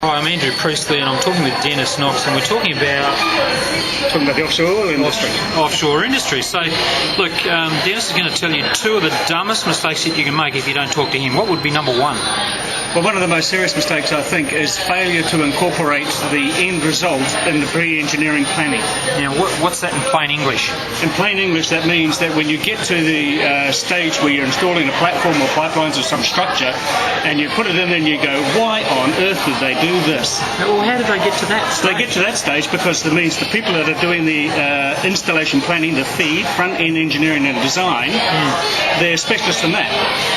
Hi, I'm Andrew Priestley and I'm talking with Dennis Knox, and we're talking about the offshore industry. Offshore industry. So, look, Dennis is going to tell you two of the dumbest mistakes that you can make if you don't talk to him. What would be number one? Well, one of the most serious mistakes, I think, is failure to incorporate the end result in the pre-engineering planning. Now, what's that in plain English? In plain English, that means that when you get to the stage where you're installing a platform or pipelines or some structure, and you put it in and you go, why on earth did they do this? Well, how did they get to that stage? They get to that stage because it means the people that are doing the installation planning, the feed, front-end engineering and design, they're specialists in that.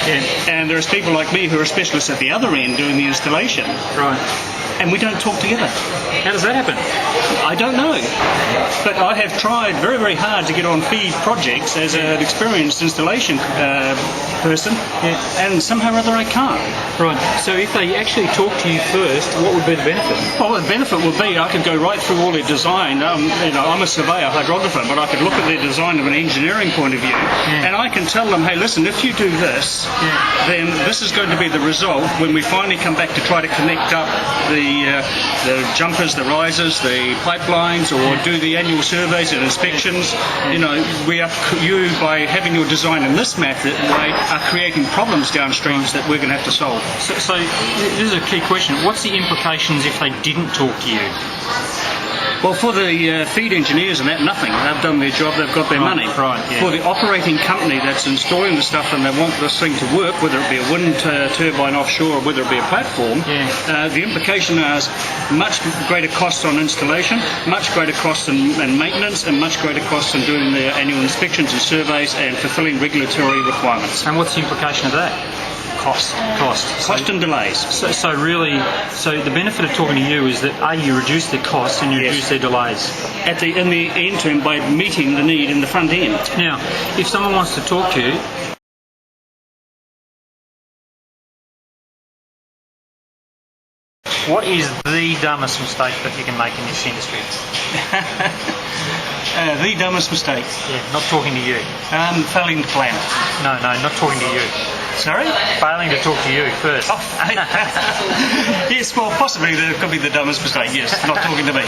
Yeah. And there's people like me who are specialists at the other end doing the installation. Right. And we don't talk together. How does that happen? I don't know. But I have tried very, very hard to get on feed projects as an experienced installation person, and somehow or other I can't. Right. So if they actually talk to you first, what would be the benefit? Well, the benefit would be I could go right through all their design. I'm a surveyor, hydrographer, but I could look at their design from an engineering point of view, and I can tell them, hey, listen, if you do this, then this is going to be the result when we finally come back to try to connect up the jumpers, the risers, the pipelines, or do the annual surveys and inspections. You by having your design in this method way are creating problems downstreams that we're going to have to solve. So this is a key question. What's the implications if they didn't talk to you? Well, for the feed engineers and that, nothing. They've done their job, they've got their money. Right, yeah. For the operating company that's installing the stuff and they want this thing to work, whether it be a wind turbine offshore or whether it be a platform, the implication is much greater costs on installation, much greater costs in maintenance, and much greater costs in doing the annual inspections and surveys and fulfilling regulatory requirements. And what's the implication of that? Cost and delays. So the benefit of talking to you is that you reduce their costs and you reduce their delays. In the end term, by meeting the need in the front end. Now, if someone wants to talk to you, what is the dumbest mistake that you can make in this industry? The dumbest mistake? Yeah, not talking to you. Failing to plan. No, not talking to you. Sorry? Failing to talk to you first. Oh. Yes, well, possibly that could be the dumbest mistake, yes, not talking to me.